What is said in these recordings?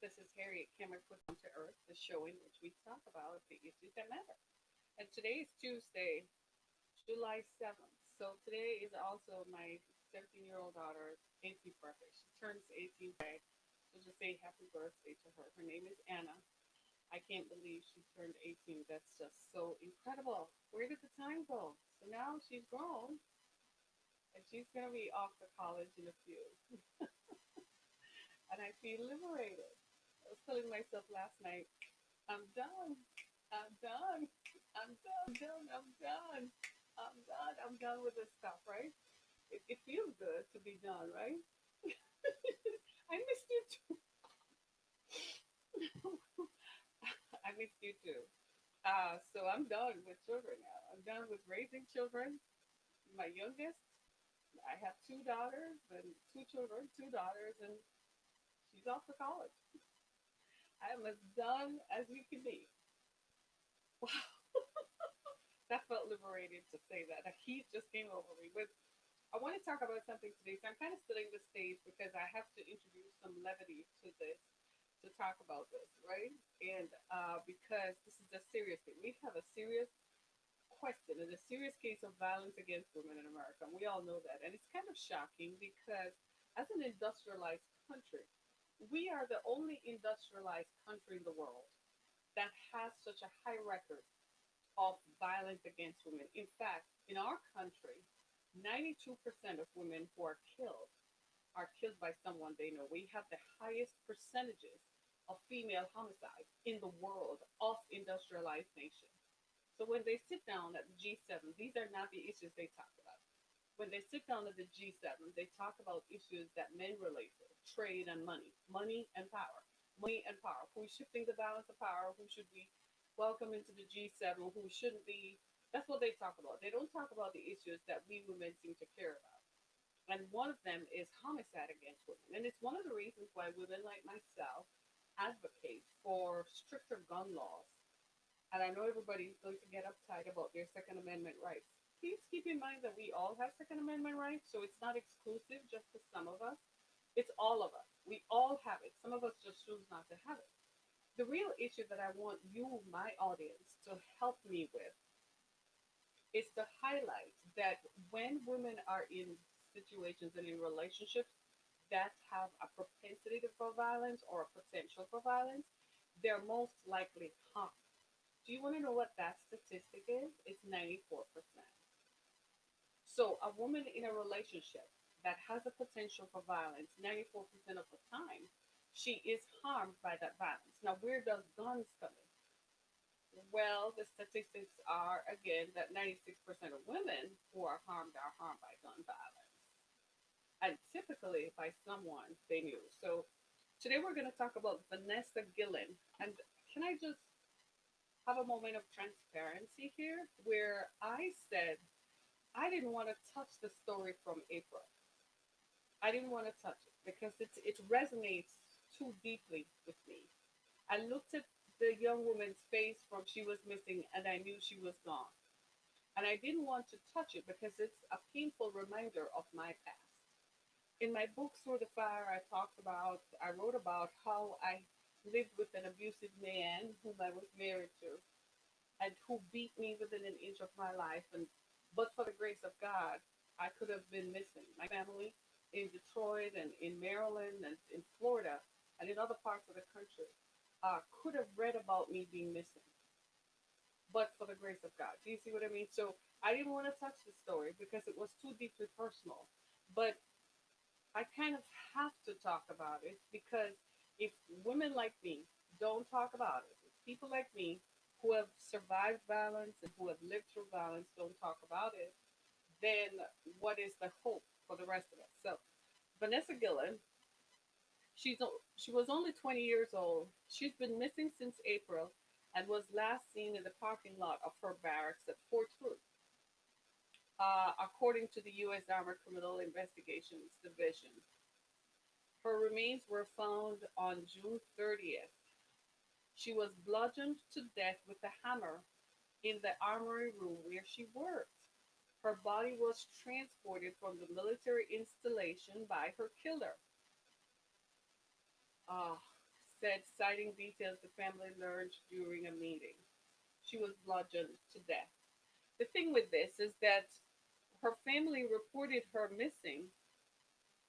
This is Harriet Kimmer put to Earth, the show in which we talk about the issues that matter. And today is Tuesday, July 7th. So today is also my 17-year-old daughter's 18th birthday. She turns 18 today. So just say happy birthday to her. Her name is Anna. I can't believe she turned 18. That's just so incredible. Where did the time go? So now she's grown and she's going to be off to college in a few. And I feel liberated. I was telling myself last night, I'm done. I'm done. I'm done. I'm done. I'm done. I'm done with this stuff, right? It feels good to be done, right? I missed you too. I missed you too. So I'm done with children now. I'm done with raising children. My youngest, I have two daughters and two children, two daughters, and she's off to college. I am as done as you can be. Wow, that felt liberating to say that. A heat just came over me. But I want to talk about something today. So I'm kind of setting the stage because I have to introduce some levity to this, to talk about this, right? And because this is a serious thing. We have a serious question and a serious case of violence against women in America. And we all know that. And it's kind of shocking because as an industrialized country, we are the only industrialized country in the world that has such a high record of violence against women. In fact, in our country, 92% of women who are killed by someone they know. We have the highest percentages of female homicide in the world of industrialized nations. So when they sit down at the G7, these are not the issues they talk about. When they sit down at the G7, they talk about issues that men relate to: trade and money, money and power, money and power. Who's shifting the balance of power? Who should be welcome into the G7? Who shouldn't be? That's what they talk about. They don't talk about the issues that we women seem to care about. And one of them is homicide against women. And it's one of the reasons why women like myself advocate for stricter gun laws. And I know everybody's going to get uptight about their Second Amendment rights. Please keep in mind that we all have Second Amendment rights, so it's not exclusive just to some of us. It's all of us. We all have it. Some of us just choose not to have it. The real issue that I want you, my audience, to help me with is to highlight that when women are in situations and in relationships that have a propensity for violence or a potential for violence, they're most likely harmed. Do you want to know what that statistic is? It's 94%. So a woman in a relationship that has a potential for violence, 94% of the time, she is harmed by that violence. Now, where does guns come in? Well, the statistics are again that 96% of women who are harmed by gun violence, and typically by someone they knew. So today we're going to talk about Vanessa Guillen. And can I just have a moment of transparency here where I said I didn't want to touch the story from April. I didn't want to touch it because it resonates too deeply with me. I looked at the young woman's face from she was missing and I knew she was gone. And I didn't want to touch it because it's a painful reminder of my past. In my book Through the Fire, I wrote about how I lived with an abusive man whom I was married to and who beat me within an inch of my life. And but for the grace of God, I could have been missing. My family in Detroit and in Maryland and in Florida and in other parts of the country could have read about me being missing, but for the grace of God. Do you see what I mean? So I didn't want to touch the story because it was too deeply personal. But I kind of have to talk about it because if women like me don't talk about it, if people like me who have survived violence and who have lived through violence don't talk about it, then what is the hope for the rest of us? So Vanessa Gillen, she was only 20 years old. She's been missing since April and was last seen in the parking lot of her barracks at Fort Hood, according to the U.S. Armored Criminal Investigations Division. Her remains were found on June 30th. She was bludgeoned to death with a hammer in the armory room where she worked. Her body was transported from the military installation by her killer. Ah, said, citing details the family learned during a meeting. She was bludgeoned to death. The thing with this is that her family reported her missing,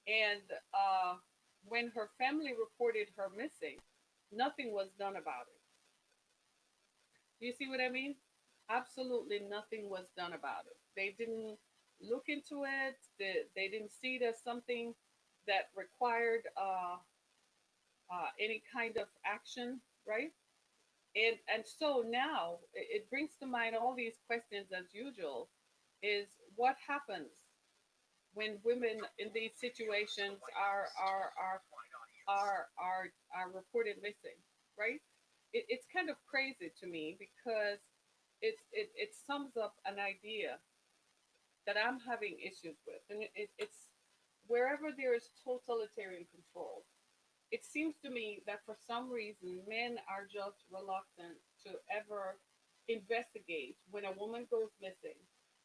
and when her family reported her missing, nothing was done about it. Do you see what I mean? Absolutely nothing was done about it. They didn't look into it. They didn't see it as something that required any kind of action, right? And so now it brings to mind all these questions as usual. Is what happens when women in these situations are reported missing, right? It's kind of crazy to me because it sums up an idea that I'm having issues with, and it's wherever there is totalitarian control. It seems to me that for some reason men are just reluctant to ever investigate when a woman goes missing,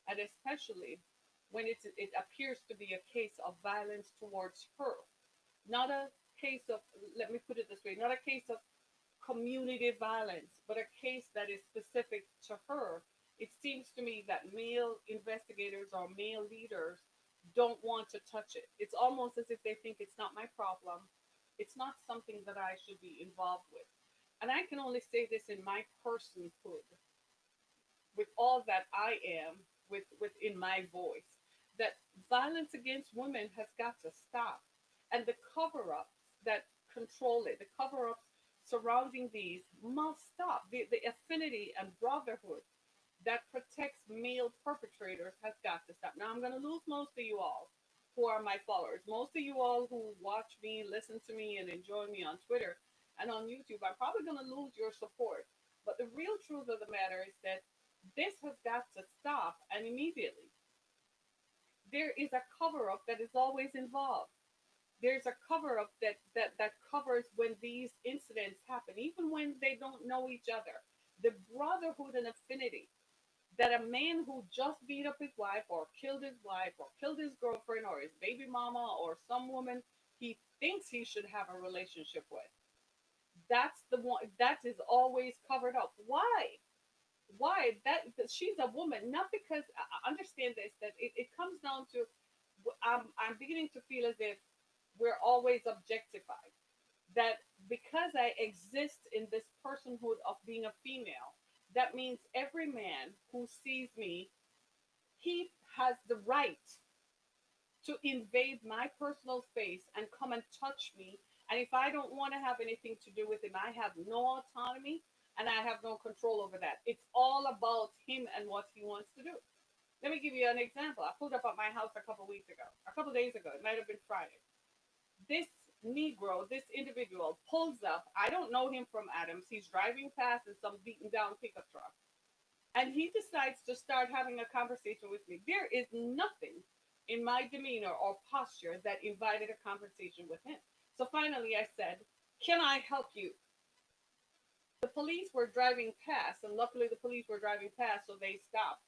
and especially when it appears to be a case of violence towards her, not a case of, let me put it this way, not a case of community violence, but a case that is specific to her. It seems to me that male investigators or male leaders don't want to touch it. It's almost as if they think it's not my problem. It's not something that I should be involved with. And I can only say this in my personhood, with all that I am, within my voice, that violence against women has got to stop. And the cover ups that control it, the cover ups surrounding these must stop. The affinity and brotherhood that protects male perpetrators has got to stop. Now, I'm going to lose most of you all who are my followers. Most of you all who watch me, listen to me, and enjoy me on Twitter and on YouTube, I'm probably going to lose your support. But the real truth of the matter is that this has got to stop, and immediately. There is a cover up that is always involved. There's a cover up that covers when these incidents happen, even when they don't know each other. The brotherhood and affinity that a man who just beat up his wife or killed his girlfriend or his baby mama or some woman he thinks he should have a relationship with, that's the one that is always covered up. Why that she's a woman, not because I understand this, that it comes down to I'm beginning to feel as if we're always objectified, that because I exist in this personhood of being a female, that means every man who sees me, he has the right to invade my personal space and come and touch me. And if I don't want to have anything to do with him, I have no autonomy and I have no control over that. It's all about him and what he wants to do. Let me give you an example. I pulled up at my house a couple weeks ago, a couple days ago. It might have been Friday. This Negro, this individual, pulls up. I don't know him from Adams. He's driving past in some beaten down pickup truck. And he decides to start having a conversation with me. There is nothing in my demeanor or posture that invited a conversation with him. So finally I said, "Can I help you?" The police were driving past, and luckily the police were driving past, so they stopped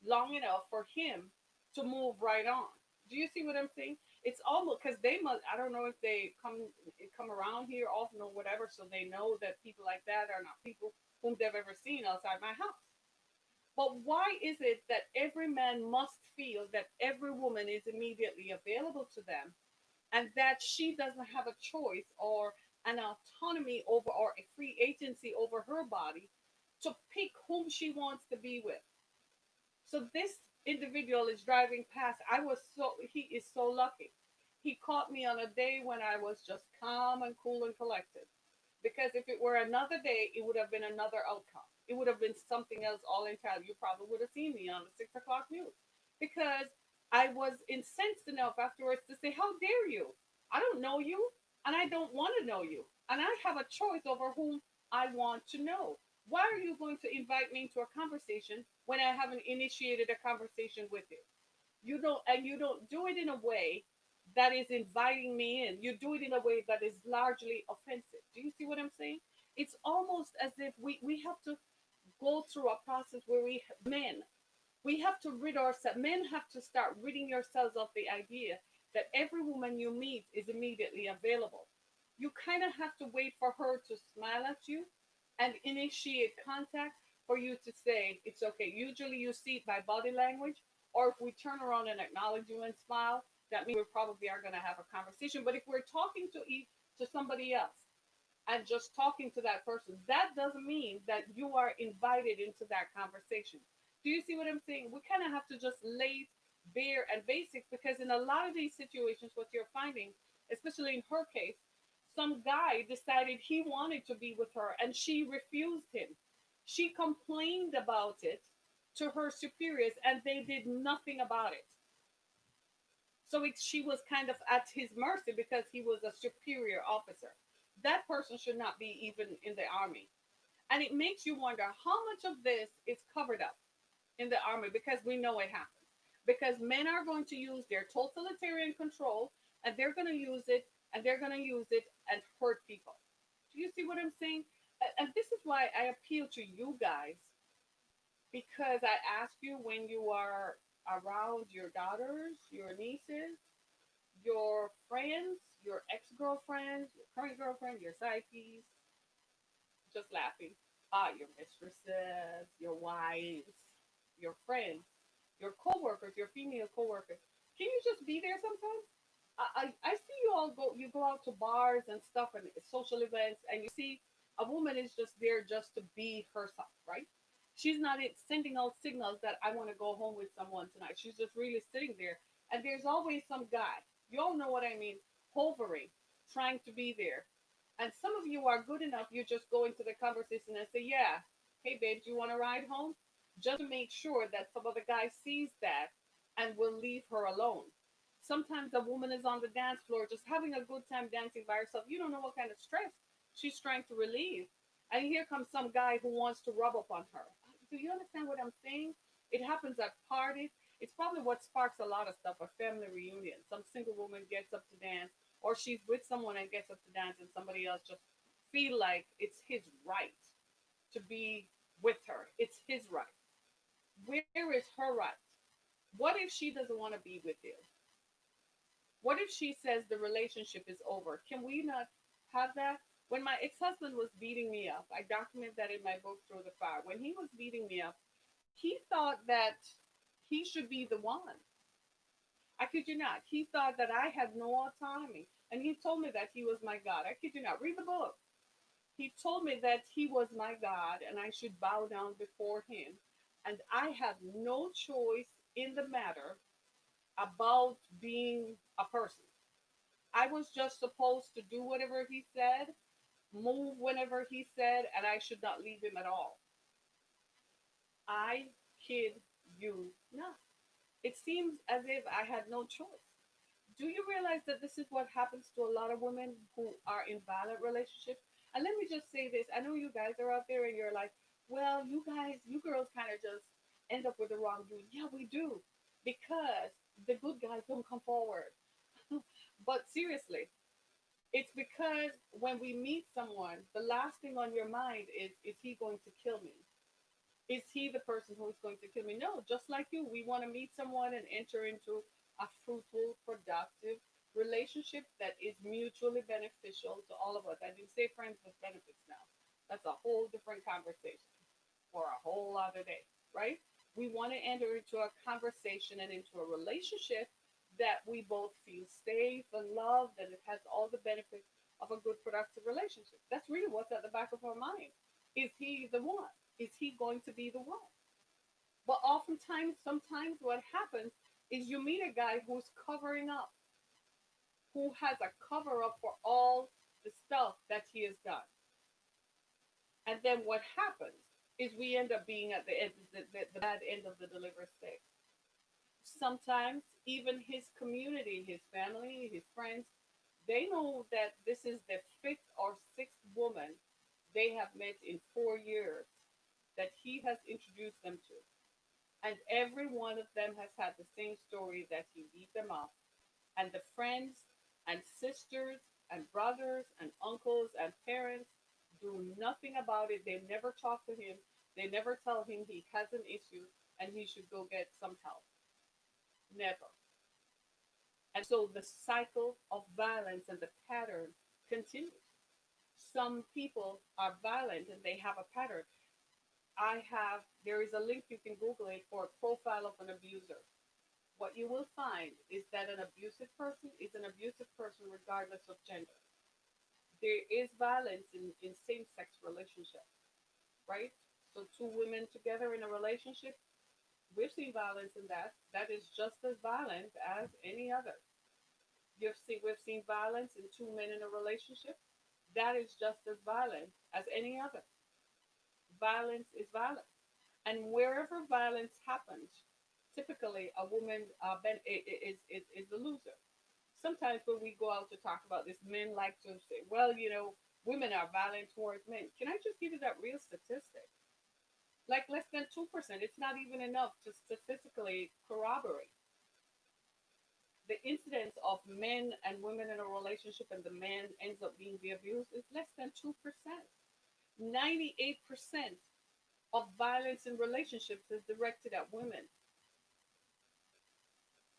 long enough for him to move right on. Do you see what I'm saying? It's almost because they must. I don't know if they come around here often or whatever, so they know that people like that are not people whom they've ever seen outside my house. But why is it that every man must feel that every woman is immediately available to them, and that she doesn't have a choice or an autonomy over or a free agency over her body to pick whom she wants to be with? So this individual is driving past. He is so lucky. He caught me on a day when I was just calm and cool and collected. Because if it were another day, it would have been another outcome. It would have been something else all entirely. You probably would have seen me on the 6 o'clock news. Because I was incensed enough afterwards to say, "How dare you? I don't know you, and I don't want to know you. And I have a choice over whom I want to know. Why are you going to invite me into a conversation when I haven't initiated a conversation with you? You don't do it in a way that is inviting me in. You do it in a way that is largely offensive. Do you see what I'm saying? It's almost as if we have to go through a process where we have to rid ourselves. Men have to start ridding yourselves of the idea that every woman you meet is immediately available. you kind of have to wait for her to smile at you and initiate contact for you to say it's okay. Usually you see it by body language, or if we turn around and acknowledge you and smile, that means we probably are going to have a conversation. But if we're talking to somebody else and just talking to that person, that doesn't mean that you are invited into that conversation. Do you see what I'm saying? We kind of have to just lay bare and basics, because in a lot of these situations, what you're finding, especially in her case, some guy decided he wanted to be with her and she refused him. She complained about it to her superiors and they did nothing about it. So she was kind of at his mercy because he was a superior officer. That person should not be even in the army. And it makes you wonder how much of this is covered up in the army, because we know it happens. Because men are going to use their totalitarian control, and they're going to use it, and they're going to use it and hurt people. Do you see what I'm saying? And this is why I appeal to you guys, because I ask you, when you are around your daughters, your nieces, your friends, your ex girlfriends, your current girlfriend, your side piece, just laughing. Your mistresses, your wives, your friends, your coworkers, your female coworkers. Can you just be there sometimes? I see you all go out to bars and stuff and social events, and you see a woman is just there just to be herself, right? She's not sending out signals that I want to go home with someone tonight. She's just really sitting there, and there's always some guy. You all know what I mean, hovering, trying to be there. And some of you are good enough, you just go into the conversation and say, yeah, hey, babe, do you want to ride home? Just to make sure that some other guy sees that and will leave her alone. Sometimes a woman is on the dance floor just having a good time dancing by herself. You don't know what kind of stress she's trying to relieve. And here comes some guy who wants to rub up on her. Do you understand what I'm saying? It happens at parties. It's probably what sparks a lot of stuff, a family reunion. Some single woman gets up to dance, or she's with someone and gets up to dance, and somebody else just feel like it's his right to be with her. It's his right. Where is her right? What if she doesn't want to be with you? What if she says the relationship is over? Can we not have that? When my ex-husband was beating me up, I document that in my book Through the Fire. When he was beating me up, he thought that he should be the one. I kid you not. He thought that I had no autonomy. And he told me that he was my God. I kid you not. Read the book. He told me that he was my God and I should bow down before him. And I had no choice in the matter about being a person. I was just supposed to do whatever he said, move whenever he said, and I should not leave him at all. I kid you not. It seems as if I had no choice. Do you realize that this is what happens to a lot of women who are in violent relationships? And let me just say this. I know you guys are out there and you're like, well, you guys, you girls kind of just end up with the wrong dude. Yeah, we do. Because the good guys don't come forward. But seriously, it's because when we meet someone, the last thing on your mind is he going to kill me? Is he the person who is going to kill me? No, just like you, we want to meet someone and enter into a fruitful, productive relationship that is mutually beneficial to all of us. I do say friends with benefits now. That's a whole different conversation for a whole other day, right? We want to enter into a conversation and into a relationship that we both feel safe and loved, and it has all the benefits of a good, productive relationship. That's really what's at the back of our mind. Is he the one? Is he going to be the one? But oftentimes, sometimes what happens is you meet a guy who's covering up, who has a cover up for all the stuff that he has done. And then what happens is we end up being at the end, the bad end of the delivery stick. Sometimes even his community, his family, his friends, they know that this is the fifth or sixth woman they have met in 4 years that he has introduced them to. And every one of them has had the same story, that he beat them up. And the friends and sisters and brothers and uncles and parents do nothing about it. They never talk to him. They never tell him he has an issue and he should go get some help. Never. And so the cycle of violence and the pattern continues. Some people are violent and they have a pattern. There is a link you can Google it for a profile of an abuser. What you will find is that an abusive person is an abusive person regardless of gender. There is violence in same sex relationships, right? So two women together in a relationship, we've seen violence in that. That is just as violent as any other. We've seen violence in two men in a relationship. That is just as violent as any other. Violence is violence. And wherever violence happens, typically a woman is the loser. Sometimes when we go out to talk about this, men like to say, well, women are violent towards men. Can I just give you that real statistic? Like less than 2%. It's not even enough to statistically corroborate the incidence of men and women in a relationship and the man ends up being the abused is less than 2%. 98% of violence in relationships is directed at women.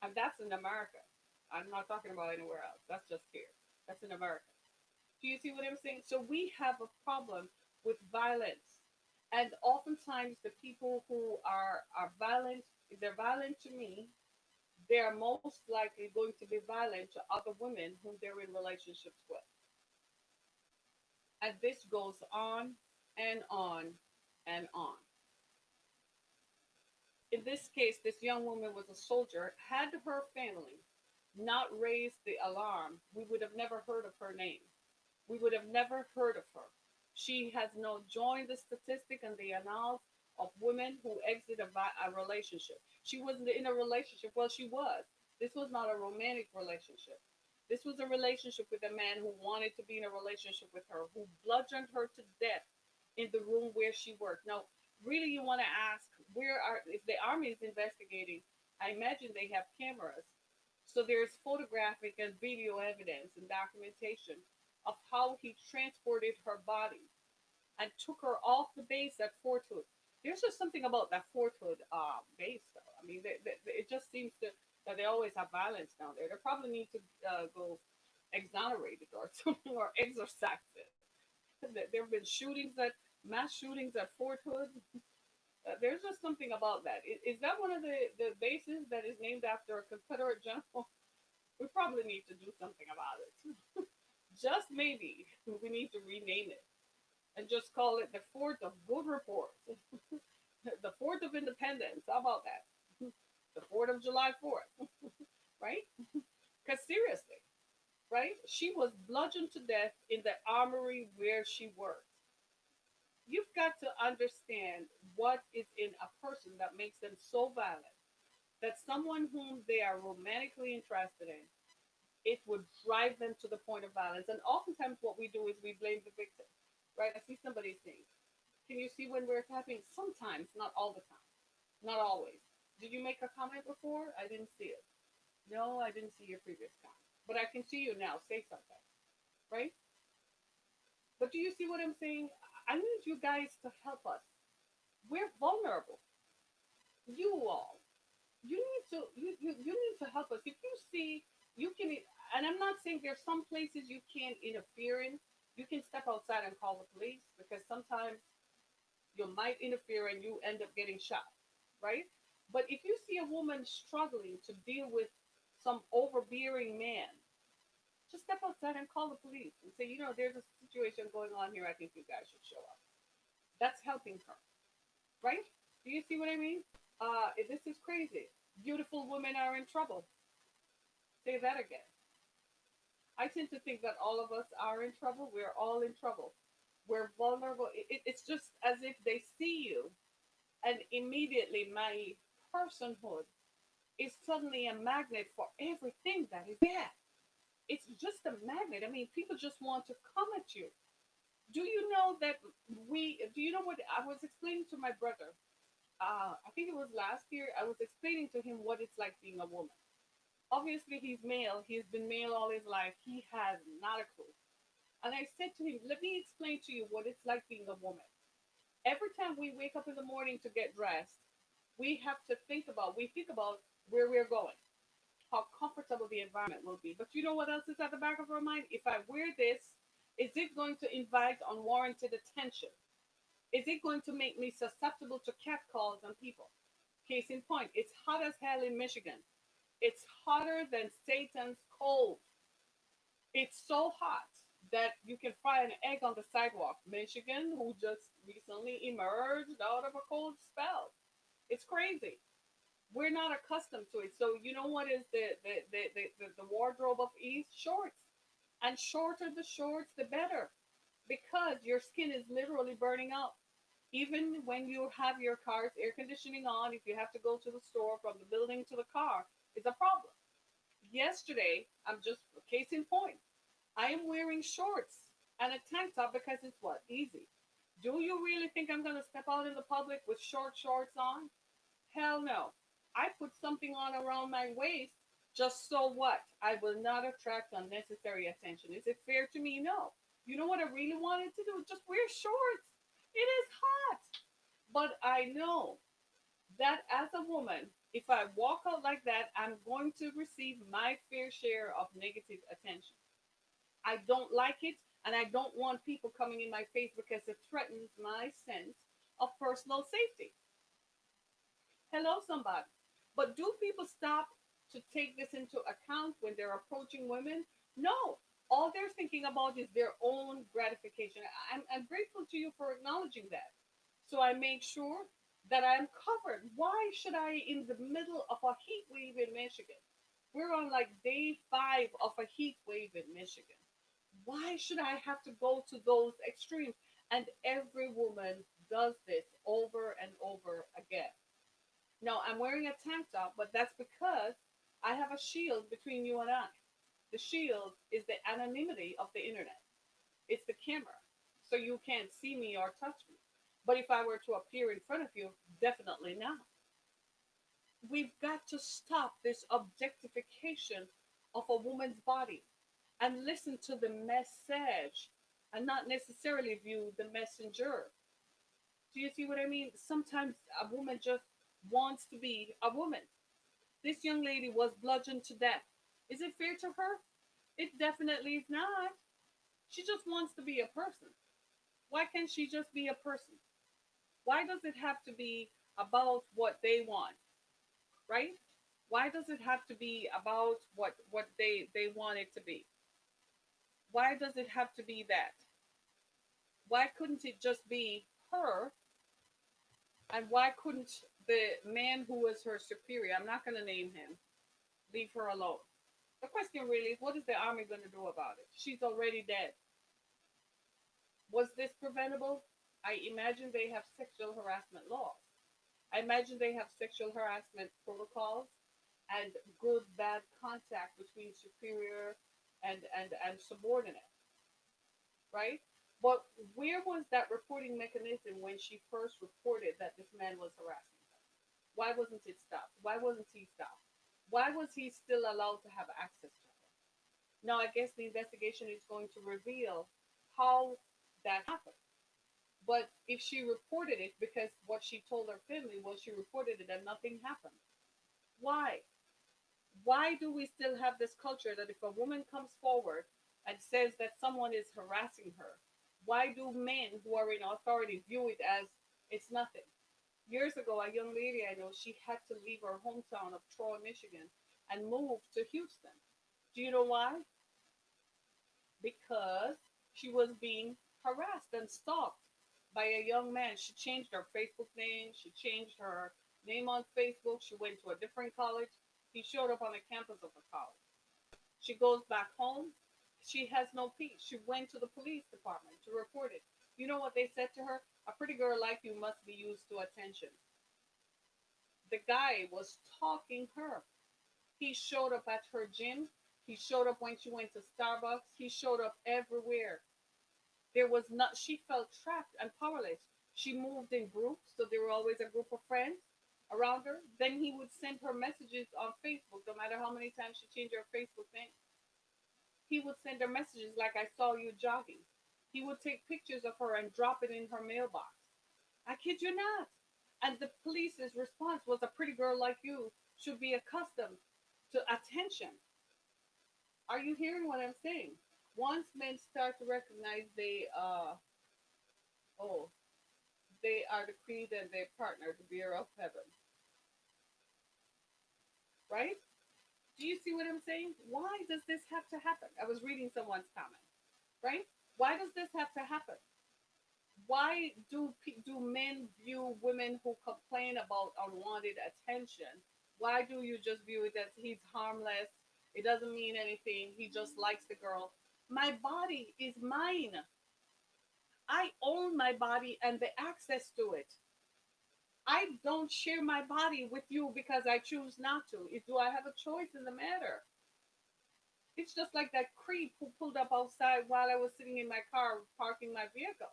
And that's in America. I'm not talking about anywhere else. That's just here. That's in America. Do you see what I'm saying? So we have a problem with violence. And oftentimes the people who are violent, if they're violent to me, they are most likely going to be violent to other women whom they're in relationships with. And this goes on and on and on. In this case, this young woman was a soldier. Had her family not raised the alarm, we would have never heard of her name. We would have never heard of her. She has now joined the statistic and the annals of women who exit a relationship. She wasn't in a relationship. Well, she was. This was not a romantic relationship. This was a relationship with a man who wanted to be in a relationship with her, who bludgeoned her to death in the room where she worked. Now, really, you want to ask if the army is investigating? I imagine they have cameras, so there's photographic and video evidence and documentation of how he transported her body and took her off the base at Fort Hood. There's just something about that Fort Hood base, though. I mean, it just seems that they always have violence down there. They probably need to go exonerated or something or exorcised. There have been mass shootings at Fort Hood. There's just something about that. Is that one of the bases that is named after a Confederate general? We probably need to do something about it. Just maybe we need to rename it and just call it the Fort of Good Report, the Fort of Independence. How about that? The Fort of July 4th, right? Because seriously, right? She was bludgeoned to death in the armory where she worked. You've got to understand what is in a person that makes them so violent that someone whom they are romantically interested in, it would drive them to the point of violence. And oftentimes, what we do is we blame the victim, right? I see somebody saying, can you see when we're tapping? Sometimes, not all the time, not always. Did you make a comment before? I didn't see it. No, I didn't see your previous comment. But I can see you now. Say something, right? But do you see what I'm saying? I need you guys to help us. We're vulnerable. You all. You need to help us. If you see you can, and I'm not saying there's some places you can't interfere in. You can step outside and call the police because sometimes you might interfere and you end up getting shot, right? But if you see a woman struggling to deal with some overbearing man, just step outside and call the police and say, there's a situation going on here. I think you guys should show up. That's helping her, right? Do you see what I mean? This is crazy. Beautiful women are in trouble. Say that again. I tend to think that all of us are in trouble. We're all in trouble. We're vulnerable. It's just as if they see you, and immediately my personhood is suddenly a magnet for everything that is bad. It's just a magnet. I mean, people just want to come at you. Do you know that do you know what I was explaining to my brother? I think it was last year. I was explaining to him what it's like being a woman. Obviously, he's male. He's been male all his life. He has not a clue. And I said to him, let me explain to you what it's like being a woman. Every time we wake up in the morning to get dressed, we think about where we're going, how comfortable the environment will be. But you know what else is at the back of our mind? If I wear this, Is it going to invite unwarranted attention? Is it going to make me susceptible to catcalls and people? Case in point, it's hot as hell in Michigan. It's hotter than Satan's cold. It's so hot that you can fry an egg on the sidewalk. Michigan, who just recently emerged out of a cold spell. It's crazy. We're not accustomed to it. So you know what is the wardrobe of ease? Shorts. And shorter the shorts, the better. Because your skin is literally burning up. Even when you have your car's air conditioning on, if you have to go to the store from the building to the car, it's a problem. Yesterday, I'm just case in point. I am wearing shorts and a tank top because it's what? Easy. Do you really think I'm going to step out in the public with short shorts on? Hell no. I put something on around my waist just so what? I will not attract unnecessary attention. Is it fair to me? No. You know what I really wanted to do? Just wear shorts. It is hot. But I know that as a woman, if I walk out like that, I'm going to receive my fair share of negative attention. I don't like it, and I don't want people coming in my face because it threatens my sense of personal safety. Hello, somebody. But do people stop to take this into account when they're approaching women? No. All they're thinking about is their own gratification. I'm grateful to you for acknowledging that. So I make sure that I'm covered. Why should I, in the middle of a heat wave in Michigan? We're on like day 5 of a heat wave in Michigan. Why should I have to go to those extremes? And every woman does this over and over again. Now, I'm wearing a tank top, but that's because I have a shield between you and I. The shield is the anonymity of the internet, it's the camera. So you can't see me or touch me. But if I were to appear in front of you, definitely not. We've got to stop this objectification of a woman's body and listen to the message and not necessarily view the messenger. Do you see what I mean? Sometimes a woman just wants to be a woman. This young lady was bludgeoned to death. Is it fair to her? It definitely is not. She just wants to be a person. Why can't she just be a person? Why does it have to be about what they want, right? Why does it have to be about what they want it to be? Why does it have to be that? Why couldn't it just be her? And why couldn't the man who was her superior, I'm not going to name him, leave her alone? The question really is, what is the army going to do about it? She's already dead. Was this preventable? I imagine they have sexual harassment laws. I imagine they have sexual harassment protocols and good bad contact between superior and subordinate, right? But where was that reporting mechanism when she first reported that this man was harassing her? Why wasn't it stopped? Why wasn't he stopped? Why was he still allowed to have access to her? Now, I guess the investigation is going to reveal how that happened. But if she reported it because what she told her family was she reported it and nothing happened, why? Why do we still have this culture that if a woman comes forward and says that someone is harassing her, why do men who are in authority view it as it's nothing? Years ago, a young lady I know, she had to leave her hometown of Troy, Michigan, and move to Houston. Do you know why? Because she was being harassed and stalked by a young man. She changed her Facebook name, she changed her name on Facebook, she went to a different college. He showed up on the campus of the college. She goes back home. She has no peace. She went to the police department to report it. You know what they said to her? A pretty girl like you must be used to attention. The guy was stalking her. He showed up at her gym. He showed up when she went to Starbucks. He showed up everywhere. There was not, she felt trapped and powerless. She moved in groups, so there were always a group of friends around her. Then he would send her messages on Facebook, no matter how many times she changed her Facebook name. He would send her messages like, I saw you jogging. He would take pictures of her and drop it in her mailbox. I kid you not. And the police's response was, a pretty girl like you should be accustomed to attention. Are you hearing what I'm saying? Once men start to recognize oh, they are the creed and their partner, the beer of heaven, right? Do you see what I'm saying? Why does this have to happen? I was reading someone's comment, right? Why does this have to happen? Why do men view women who complain about unwanted attention? Why do you just view it as he's harmless? It doesn't mean anything. He just likes the girl. My body is mine. I own my body and the access to it. I don't share my body with you because I choose not to. Do I have a choice in the matter? It's just like that creep who pulled up outside while I was sitting in my car parking my vehicle.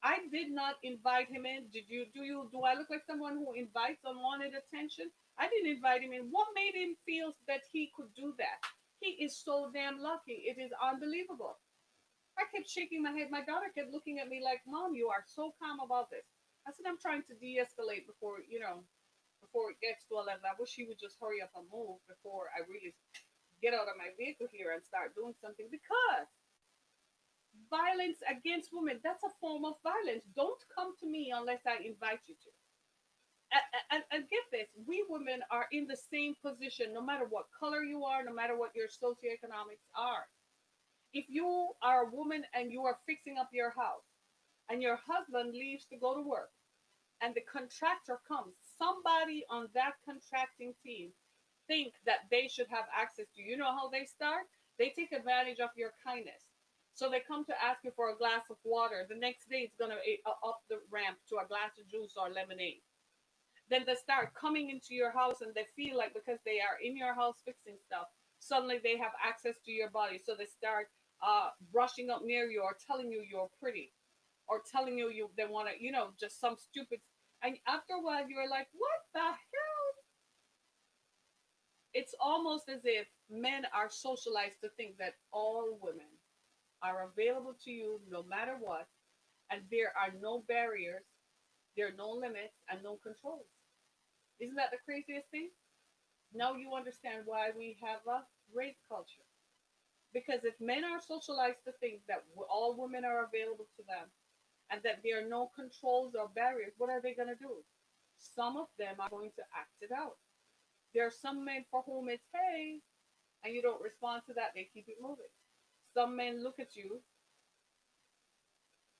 I did not invite him in. Did you? Do I look like someone who invites unwanted attention? I didn't invite him in. What made him feel that he could do that? He is so damn lucky. It is unbelievable. I kept shaking my head. My daughter kept looking at me like, "Mom, you are so calm about this." I said, "I'm trying to de-escalate before it gets to a level. I wish he would just hurry up and move before I really get out of my vehicle here and start doing something because violence against women, that's a form of violence. Don't come to me unless I invite you to. And get this, we women are in the same position no matter what color you are, no matter what your socioeconomics are. If you are a woman and you are fixing up your house and your husband leaves to go to work and the contractor comes, somebody on that contracting team think that they should have access to you. You know how they start? They take advantage of your kindness. So they come to ask you for a glass of water. The next day, it's going to up the ramp to a glass of juice or lemonade. Then they start coming into your house and they feel like because they are in your house fixing stuff, suddenly they have access to your body. So they start brushing up near you or telling you you're pretty or telling you they want to, just some stupid. And after a while, you're like, what the hell? It's almost as if men are socialized to think that all women are available to you no matter what, and there are no barriers, there are no limits, and no controls. Isn't that the craziest thing? Now you understand why we have a rape culture. Because if men are socialized to think that all women are available to them and that there are no controls or barriers, what are they going to do? Some of them are going to act it out. There are some men for whom it's, hey, and you don't respond to that, they keep it moving. Some men look at you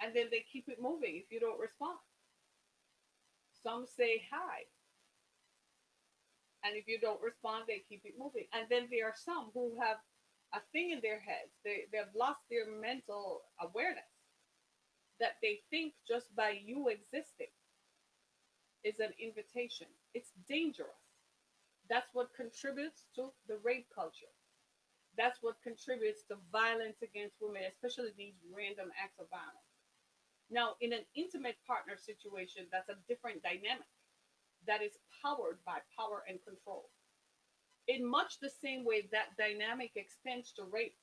and then they keep it moving if you don't respond. Some say hi, and if you don't respond, they keep it moving. And then there are some who have a thing in their heads. They've lost their mental awareness that they think just by you existing is an invitation. It's dangerous. That's what contributes to the rape culture. That's what contributes to violence against women, especially these random acts of violence. Now, in an intimate partner situation, that's a different dynamic that is powered by power and control. In much the same way that dynamic extends to rape,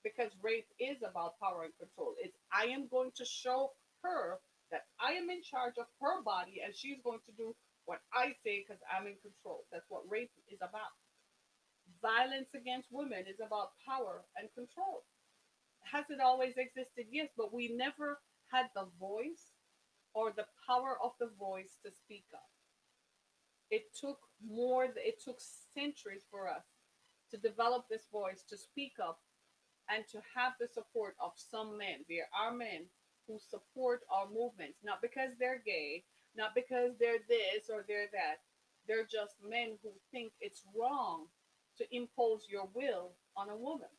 because rape is about power and control. It's I am going to show her that I am in charge of her body and she's going to do what I say because I'm in control. That's what rape is about. Violence against women is about power and control. Has it always existed? Yes, but we never had the voice or the power of the voice to speak up. It took centuries for us to develop this voice, to speak up, and to have the support of some men. There are men who support our movements, not because they're gay, not because they're this or they're that. They're just men who think it's wrong to impose your will on a woman.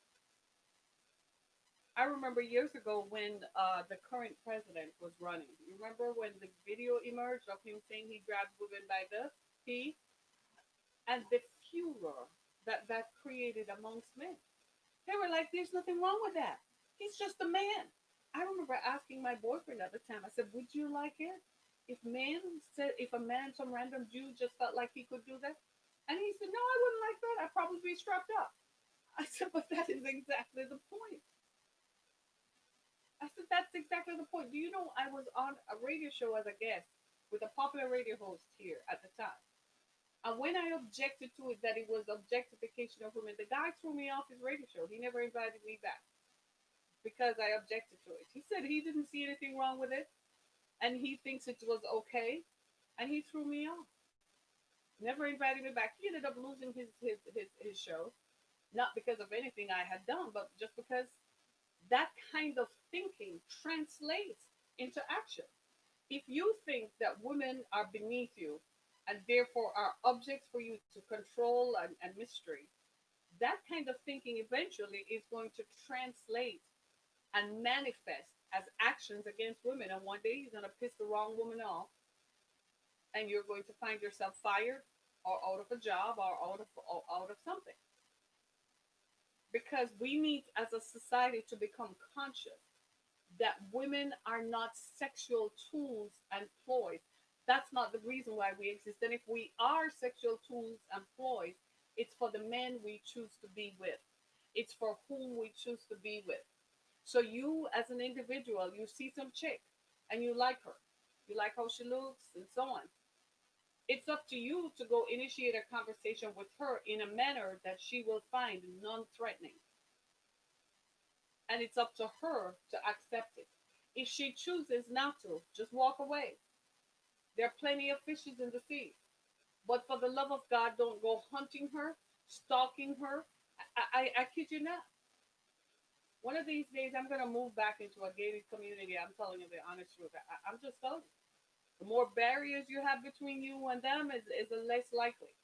I remember years ago when the current president was running. You remember when the video emerged of him saying he grabbed women by the feet and the furor that created amongst men. They were like, "There's nothing wrong with that. He's just a man." I remember asking my boyfriend at the time. I said, "Would you like it if a man, some random Jew, just felt like he could do that?" And he said, "No, I wouldn't like that. I'd probably be strapped up." I said, "But that is exactly the point." I said, "That's exactly the point." Do you know I was on a radio show as a guest with a popular radio host here at the time? And when I objected to it, that it was objectification of women, the guy threw me off his radio show. He never invited me back. because I objected to it. He said he didn't see anything wrong with it and he thinks it was okay, and he threw me off. Never invited me back. He ended up losing his show, not because of anything I had done, but just because that kind of thinking translates into action. If you think that women are beneath you and therefore are objects for you to control and mystery, that kind of thinking eventually is going to translate and manifest as actions against women. And one day you're going to piss the wrong woman off and you're going to find yourself fired or out of a job or out of something. Because we need, as a society, to become conscious that women are not sexual tools and ploys. That's not the reason why we exist. And if we are sexual tools and ploys, it's for the men we choose to be with. It's for whom we choose to be with. So you, as an individual, you see some chick and you like her. You like how she looks and so on. It's up to you to go initiate a conversation with her in a manner that she will find non-threatening. And it's up to her to accept it. If she chooses not to, just walk away. There are plenty of fishes in the sea. But for the love of God, don't go hunting her, stalking her. I kid you not. One of these days, I'm going to move back into a gated community. I'm telling you the honest truth. I'm just telling you. The more barriers you have between you and them is the less likely.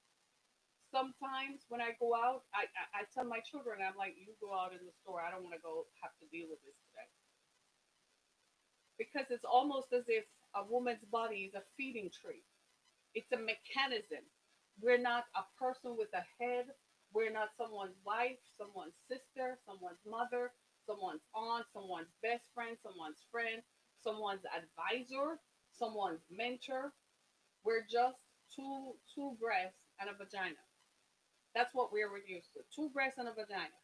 Sometimes when I go out, I tell my children, I'm like, you go out in the store. I don't want to go have to deal with this today. Because it's almost as if a woman's body is a feeding tree. It's a mechanism. We're not a person with a head. We're not someone's wife, someone's sister, someone's mother, someone's aunt, someone's best friend, someone's advisor, someone's mentor. We're just two breasts and a vagina. That's what we're reduced to. Two breasts and a vagina.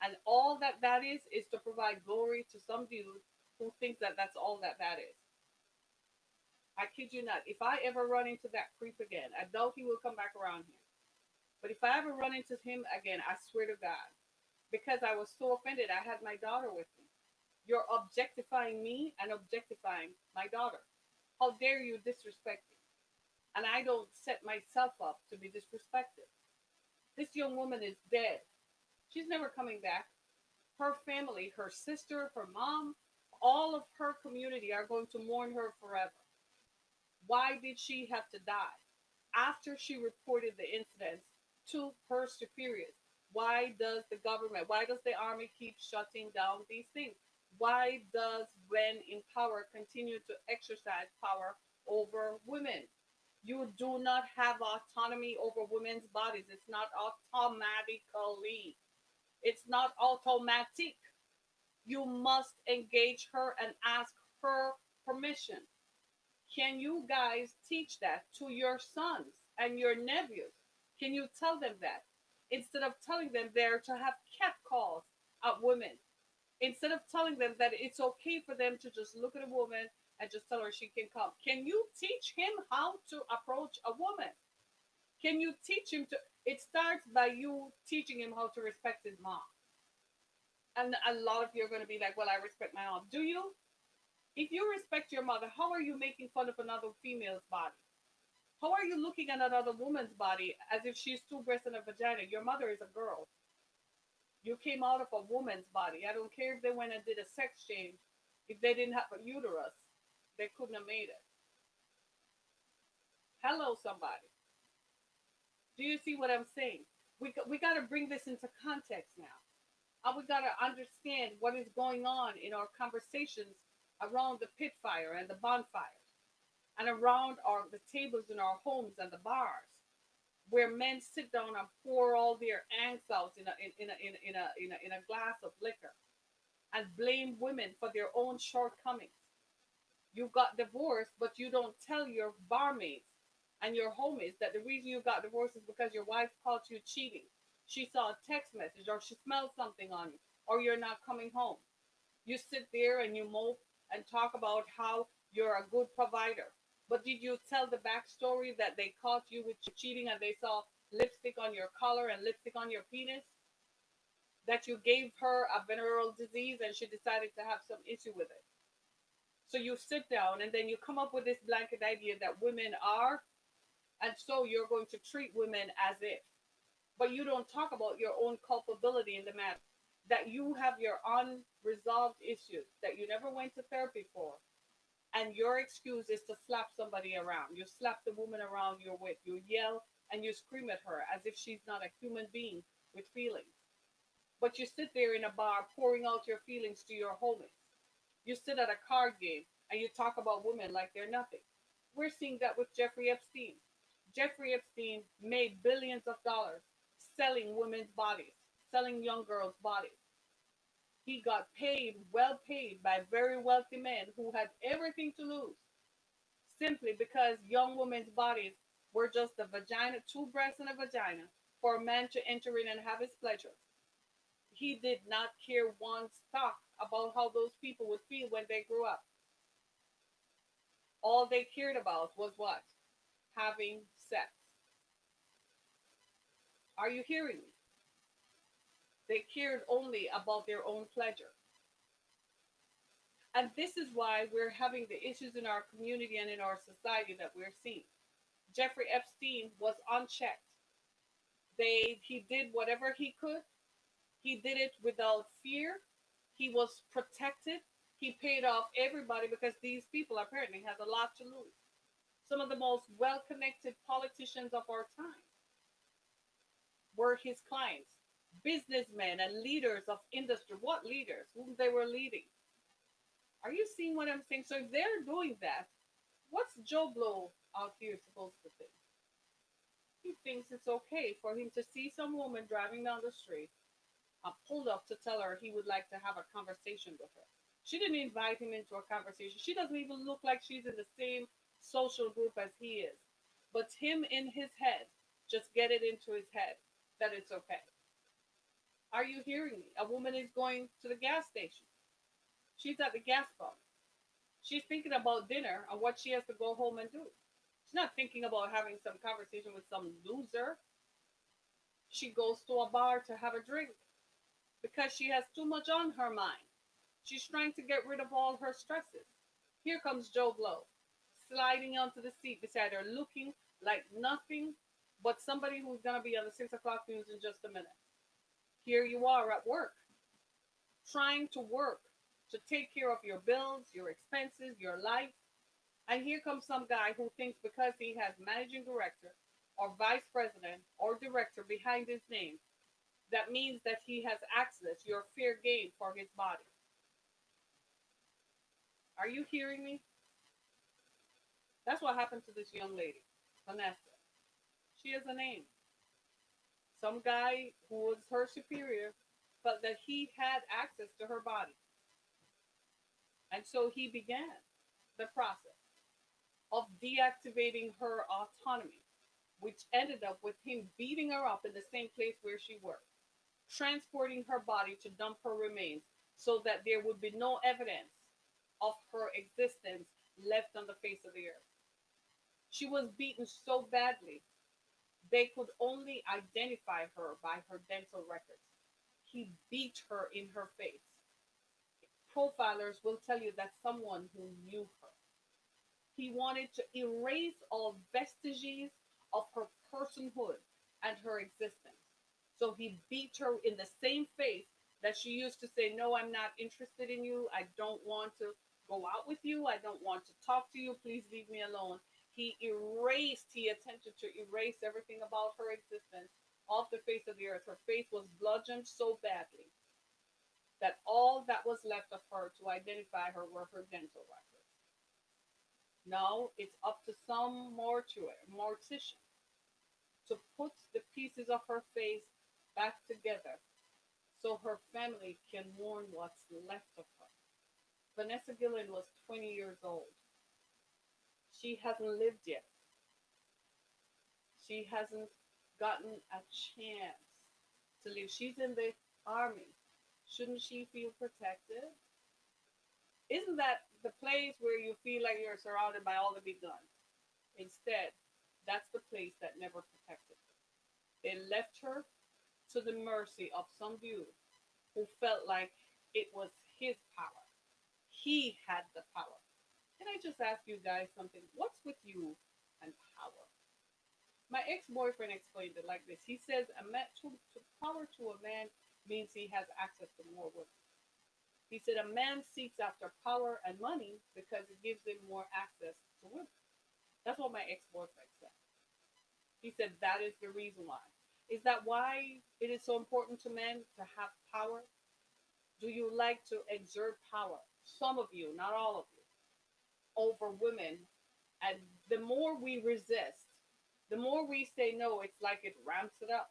And all that that is to provide glory to some dude who thinks that that's all that that is. I kid you not. If I ever run into that creep again, I doubt he will come back around here. But if I ever run into him again, I swear to God, because I was so offended, I had my daughter with me. You're objectifying me and objectifying my daughter. How dare you disrespect me? And I don't set myself up to be disrespected. This young woman is dead. She's never coming back. Her family, her sister, her mom, all of her community are going to mourn her forever. Why did she have to die? After she reported the incidents to her superiors, why does the government, why does the army keep shutting down these things? Why does men in power continue to exercise power over women? You do not have autonomy over women's bodies. It's not automatically. It's not automatic. You must engage her and ask her permission. Can you guys teach that to your sons and your nephews? Can you tell them that? Instead of telling them they're to have cat calls at women. Instead of telling them that it's okay for them to just look at a woman and just tell her she can come. Can you teach him how to approach a woman? Can you teach him to? It starts by you teaching him how to respect his mom. And a lot of you are going to be like, well, I respect my mom. Do you? If you respect your mother, how are you making fun of another female's body? How are you looking at another woman's body as if she's two breasts and a vagina? Your mother is a girl. You came out of a woman's body. I don't care if they went and did a sex change. If they didn't have a uterus, they couldn't have made it. Hello, somebody. Do you see what I'm saying? We got to bring this into context now. And we got to understand what is going on in our conversations around the pit fire and the bonfires and around the tables in our homes and the bars where men sit down and pour all their angst out in a glass of liquor and blame women for their own shortcomings. You got divorced, but you don't tell your barmaids and your homies that the reason you got divorced is because your wife caught you cheating. She saw a text message or she smelled something on you or you're not coming home. You sit there and you mope and talk about how you're a good provider. But did you tell the backstory that they caught you with cheating and they saw lipstick on your collar and lipstick on your penis? that you gave her a venereal disease and she decided to have some issue with it. So you sit down and then you come up with this blanket idea that women are, and so you're going to treat women as if. But you don't talk about your own culpability in the matter. That you have your unresolved issues that you never went to therapy for, and your excuse is to slap somebody around. You slap the woman around you're with. You yell and you scream at her as if she's not a human being with feelings. But you sit there in a bar pouring out your feelings to your homies. You sit at a card game and you talk about women like they're nothing. We're seeing that with Jeffrey Epstein. Jeffrey Epstein made billions of dollars selling women's bodies, selling young girls' bodies. He got paid, well paid, by very wealthy men who had everything to lose simply because young women's bodies were just a vagina, two breasts and a vagina for a man to enter in and have his pleasure. He did not care one stock about how those people would feel when they grew up. All they cared about was what? Having sex. Are you hearing me? They cared only about their own pleasure. And this is why we're having the issues in our community and in our society that we're seeing. Jeffrey Epstein was unchecked. He did whatever he could. He did it without fear. He was protected. He paid off everybody because these people apparently had a lot to lose. Some of the most well-connected politicians of our time were his clients, businessmen and leaders of industry. What leaders? Whom they were leading. Are you seeing what I'm saying? So if they're doing that, what's Joe Blow out here supposed to think? He thinks it's okay for him to see some woman driving down the street, pulled up to tell her he would like to have a conversation with her. She didn't invite him into a conversation. She doesn't even look like she's in the same social group as he is. But him in his head, just get it into his head that it's okay. Are you hearing me? A woman is going to the gas station. She's at the gas pump. She's thinking about dinner and what she has to go home and do. She's not thinking about having some conversation with some loser. She goes to a bar to have a drink because she has too much on her mind. She's trying to get rid of all her stresses. Here comes Joe Blow, sliding onto the seat beside her, looking like nothing but somebody who's going to be on the 6 o'clock news in just a minute. Here you are at work, trying to work to take care of your bills, your expenses, your life. And here comes some guy who thinks because he has managing director or vice president or director behind his name, that means that he has access, your fair game for his body. Are you hearing me? That's what happened to this young lady, Vanessa. She has a name. Some guy who was her superior felt that he had access to her body. And so he began the process of deactivating her autonomy, which ended up with him beating her up in the same place where she worked, transporting her body to dump her remains so that there would be no evidence of her existence left on the face of the earth. She was beaten so badly, they could only identify her by her dental records. He beat her in her face. Profilers will tell you that's someone who knew her. He wanted to erase all vestiges of her personhood and her existence. So he beat her in the same face that she used to say, "No, I'm not interested in you. I don't want to go out with you. I don't want to talk to you. Please leave me alone." He attempted to erase everything about her existence off the face of the earth. Her face was bludgeoned so badly that all that was left of her to identify her were her dental records. Now it's up to some mortician to put the pieces of her face back together so her family can mourn what's left of her. Vanessa Guillen was 20 years old. She hasn't lived yet. She hasn't gotten a chance to live. She's in the army. Shouldn't she feel protected? Isn't that the place where you feel like you're surrounded by all the big guns? Instead, that's the place that never protected her. They left her to the mercy of some dude who felt like it was his power. He had the power. Can I just ask you guys something? What's with you and power? My ex-boyfriend explained it like this. He says a man to power to a man means he has access to more women. He said a man seeks after power and money because it gives him more access to women. That's what my ex-boyfriend said. He said that is the reason why. Is that why it is so important to men to have power? Do you like to exert power? Some of you, not all of you, over women. And the more we resist, the more we say no, it's like it ramps it up.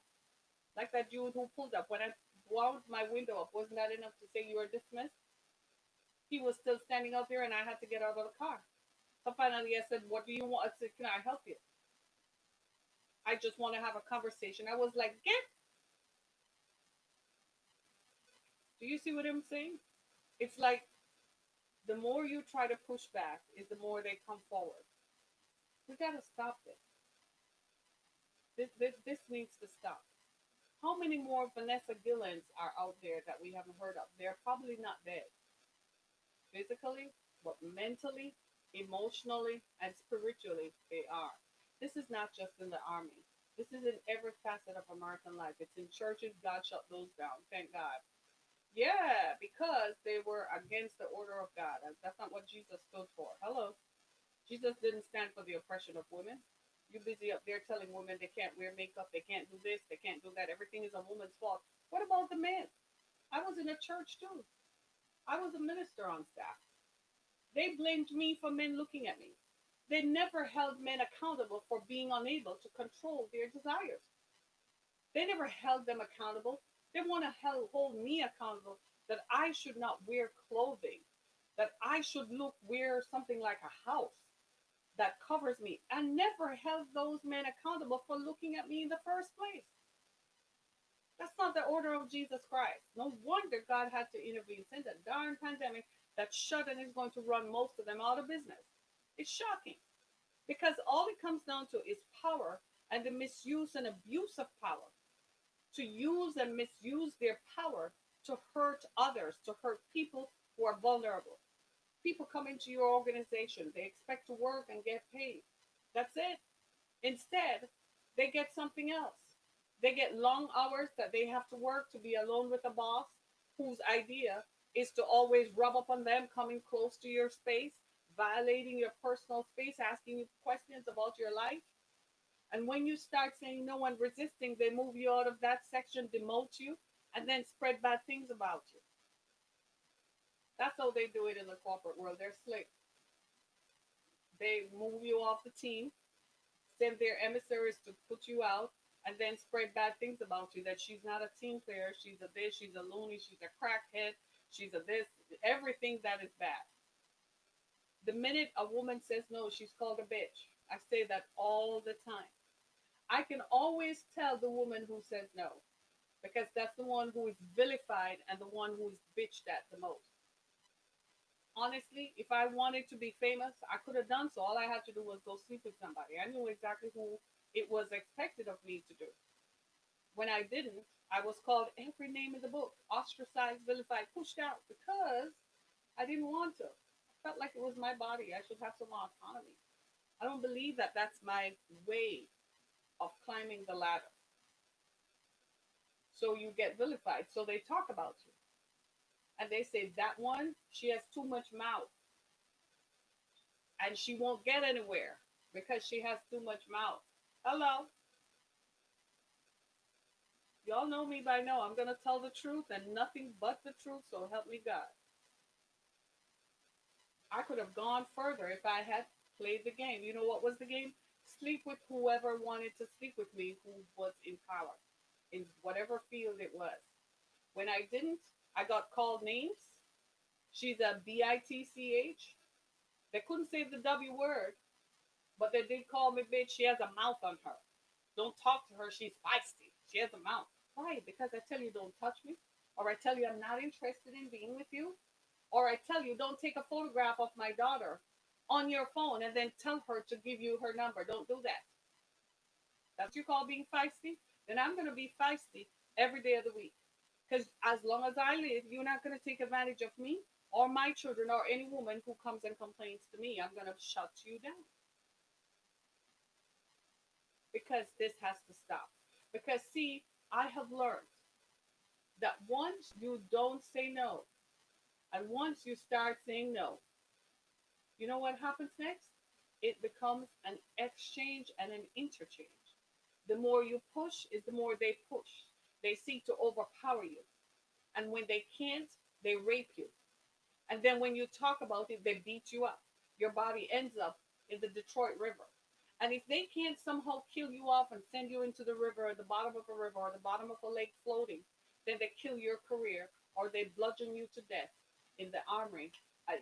Like that dude who pulled up. When I wound my window up, wasn't that enough to say you were dismissed? He was still standing out there and I had to get out of the car. So finally I said, what do you want? I said, can I help you? I just want to have a conversation. I was like, get. Do you see what I'm saying? It's like the more you try to push back, is the more they come forward. We got to stop this. This needs to stop. How many more Vanessa Guillens are out there that we haven't heard of? They're probably not dead physically, but mentally, emotionally, and spiritually, they are. This is not just in the army. This is in every facet of American life. It's in churches. God shut those down. Thank God. Yeah, because they were against the order of God. And that's not what Jesus stood for. Hello. Jesus didn't stand for the oppression of women. You're busy up there telling women they can't wear makeup, they can't do this, they can't do that. Everything is a woman's fault. What about the men? I was in a church too. I was a minister on staff. They blamed me for men looking at me. They never held men accountable for being unable to control their desires. They never held them accountable. They want to hold me accountable that I should not wear clothing, that I should wear something like a house that covers me, and never held those men accountable for looking at me in the first place. That's not the order of Jesus Christ. No wonder God had to intervene. Send a darn pandemic that shut and is going to run most of them out of business. It's shocking because all it comes down to is power and the misuse and abuse of power. To use and misuse their power to hurt others, to hurt people who are vulnerable. People come into your organization, they expect to work and get paid. That's it. Instead, they get something else. They get long hours that they have to work to be alone with a boss whose idea is to always rub up on them, coming close to your space, violating your personal space, asking you questions about your life. And when you start saying no and resisting, they move you out of that section, demote you, and then spread bad things about you. That's how they do it in the corporate world. They're slick. They move you off the team, send their emissaries to put you out, and then spread bad things about you. That she's not a team player. She's a this. She's a loony. She's a crackhead. She's a this. Everything that is bad. The minute a woman says no, she's called a bitch. I say that all the time. I can always tell the woman who says no because that's the one who is vilified and the one who is bitched at the most. Honestly, if I wanted to be famous, I could have done so. All I had to do was go sleep with somebody. I knew exactly who it was expected of me to do. When I didn't, I was called every name in the book, ostracized, vilified, pushed out because I didn't want to. I felt like it was my body. I should have some autonomy. I don't believe that that's my way of climbing the ladder. So you get vilified. So they talk about you. And they say that one, she has too much mouth. And she won't get anywhere because she has too much mouth. Hello. Y'all know me by now. I'm going to tell the truth and nothing but the truth. So help me God. I could have gone further if I had played the game. You know what was the game? Sleep with whoever wanted to sleep with me who was in power in whatever field it was. When I didn't, I got called names. She's a bitch. They couldn't say the W word, but they did call me bitch. She has a mouth on her. Don't talk to her. She's feisty. She has a mouth. Why? Because I tell you don't touch me, or I tell you I'm not interested in being with you, or I tell you don't take a photograph of my daughter on your phone and then tell her to give you her number. Don't do that. That's what you call being feisty? Then I'm going to be feisty every day of the week. Because as long as I live, you're not going to take advantage of me or my children or any woman who comes and complains to me. I'm going to shut you down because this has to stop. Because, see, I have learned that once you don't say no, and once you start saying no, you know what happens next? It becomes an exchange and an interchange. The more you push is the more they push. They seek to overpower you. And when they can't, they rape you. And then when you talk about it, they beat you up. Your body ends up in the Detroit River. And if they can't somehow kill you off and send you into the river, or the bottom of a river, or the bottom of a lake floating, then they kill your career, or they bludgeon you to death in the armory at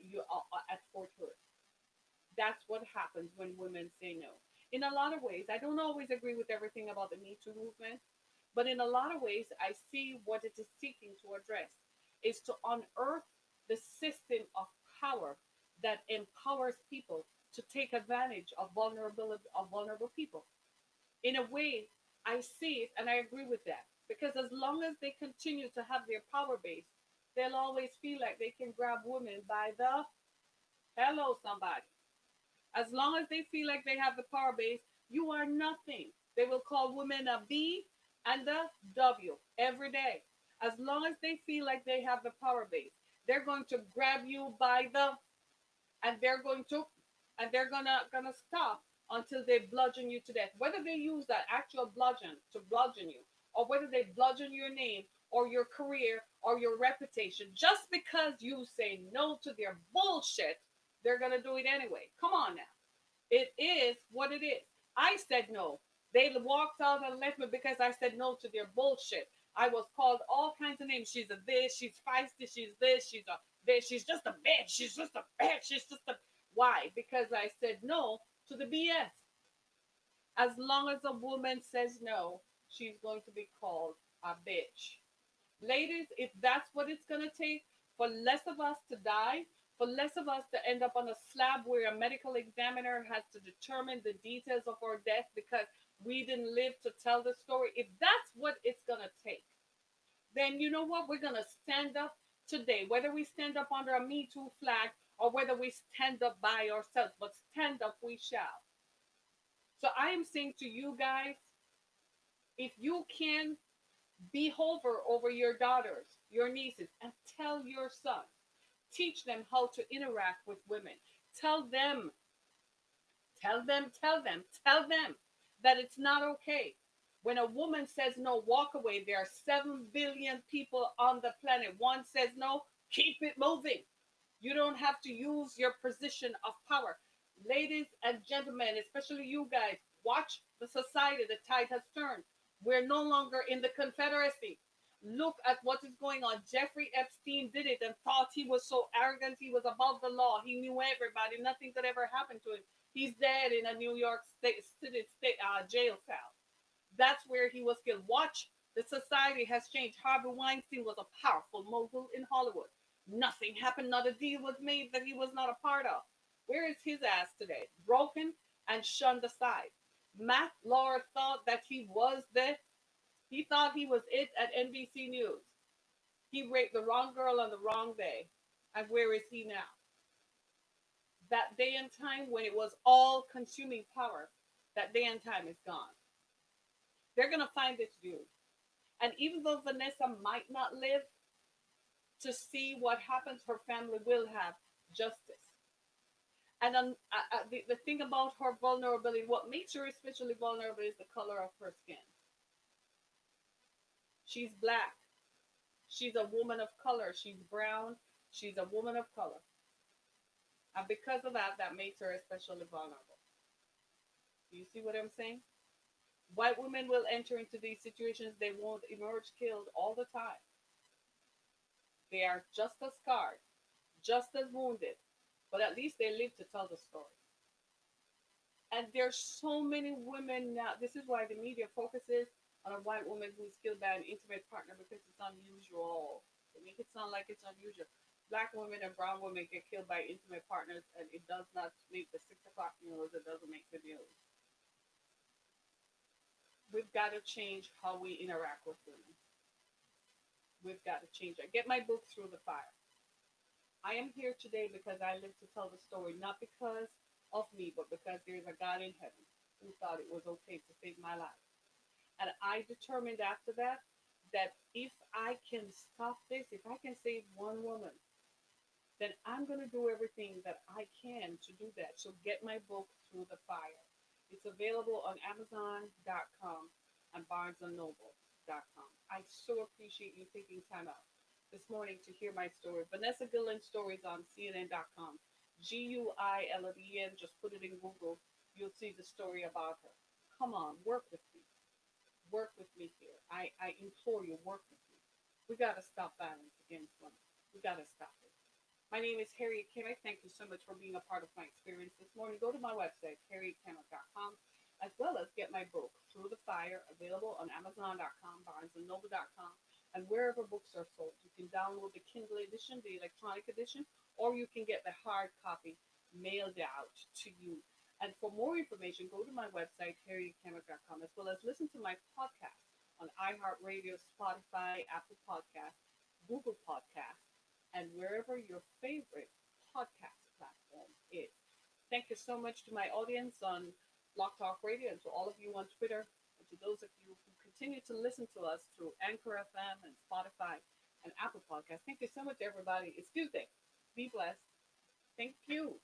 Fort Hood. That's what happens when women say no. In a lot of ways, I don't always agree with everything about the Me Too movement, but in a lot of ways, I see what it is seeking to address is to unearth the system of power that empowers people to take advantage of vulnerable people. In a way, I see it and I agree with that because as long as they continue to have their power base, they'll always feel like they can grab women by the hello somebody. As long as they feel like they have the power base, you are nothing. They will call women a B and a W every day. As long as they feel like they have the power base, they're going to grab you by the and they're going to and they're gonna stop until they bludgeon you to death. Whether they use that actual bludgeon to bludgeon you, or whether they bludgeon your name or your career or your reputation, just because you say no to their bullshit, they're gonna do it anyway. Come on now. It is what it is. I said no. They walked out and left me because I said no to their bullshit. I was called all kinds of names. She's a this, she's feisty, she's this, she's a this, she's just a bitch, she's just a bitch, she's just a. Why? Because I said no to the BS. As long as a woman says no, she's going to be called a bitch. Ladies, if that's what it's going to take for less of us to die, for less of us to end up on a slab where a medical examiner has to determine the details of our death because we didn't live to tell the story, if that's what it's going to take, then you know what? We're going to stand up today, whether we stand up under a Me Too flag or whether we stand up by ourselves, but stand up we shall. So I am saying to you guys, if you can be over your daughters, your nieces, and tell your son, teach them how to interact with women. Tell them, tell them that it's not okay. When a woman says no, walk away. There are 7 billion people on the planet. One says no, keep it moving. You don't have to use your position of power. Ladies and gentlemen, especially you guys, watch the society. The tide has turned. We're no longer in the Confederacy. Look at what is going on. Jeffrey Epstein did it and thought he was so arrogant. He was above the law. He knew everybody. Nothing could ever happen to him. He's dead in a New York State jail cell. That's where he was killed. Watch, the society has changed. Harvey Weinstein was a powerful mogul in Hollywood. Nothing happened. Not a deal was made that he was not a part of. Where is his ass today? Broken and shunned aside. Matt Lauer thought that he thought he was it at NBC News. He raped the wrong girl on the wrong day. And where is he now? That day and time when it was all consuming power, that day and time is gone. They're going to find this dude. And even though Vanessa might not live to see what happens, her family will have justice. And the thing about her vulnerability, what makes her especially vulnerable is the color of her skin. She's black. She's a woman of color. She's brown. She's a woman of color. And because of that, that makes her especially vulnerable. Do you see what I'm saying? White women will enter into these situations. They won't emerge killed all the time. They are just as scarred, just as wounded, but at least they live to tell the story. And there's so many women now. This is why the media focuses on a white woman who's killed by an intimate partner because it's unusual. They make it sound like it's unusual. Black women and brown women get killed by intimate partners, and it does not make the 6 o'clock news. It doesn't make the news. We've got to change how we interact with women. We've got to change that. Get my book Through the Fire. I am here today because I live to tell the story, not because of me, but because there's a God in heaven who thought it was okay to save my life. And I determined after that that if I can stop this, if I can save one woman, then I'm going to do everything that I can to do that. So get my book Through the Fire. It's available on Amazon.com and BarnesandNoble.com. I so appreciate you taking time out this morning to hear my story. Vanessa Guillen stories on CNN.com. Guillen. Just put it in Google. You'll see the story about her. Come on, work with me. Work with me here. I implore you, work with me. We got to stop violence against women. We got to stop it. My name is Harriet Kimmick. Thank you so much for being a part of my experience this morning. Go to my website, harrietkimmick.com, as well as get my book, Through the Fire, available on Amazon.com, BarnesandNoble.com, and wherever books are sold. You can download the Kindle edition, the electronic edition, or you can get the hard copy mailed out to you. And for more information, go to my website, harrietkimmick.com, as well as listen to my podcast on iHeartRadio, Spotify, Apple Podcasts, Google Podcasts, and wherever your favorite podcast platform is. Thank you so much to my audience on Block Talk Radio and to all of you on Twitter and to those of you who continue to listen to us through Anchor FM and Spotify and Apple Podcasts. Thank you so much, everybody. It's Tuesday. Be blessed. Thank you.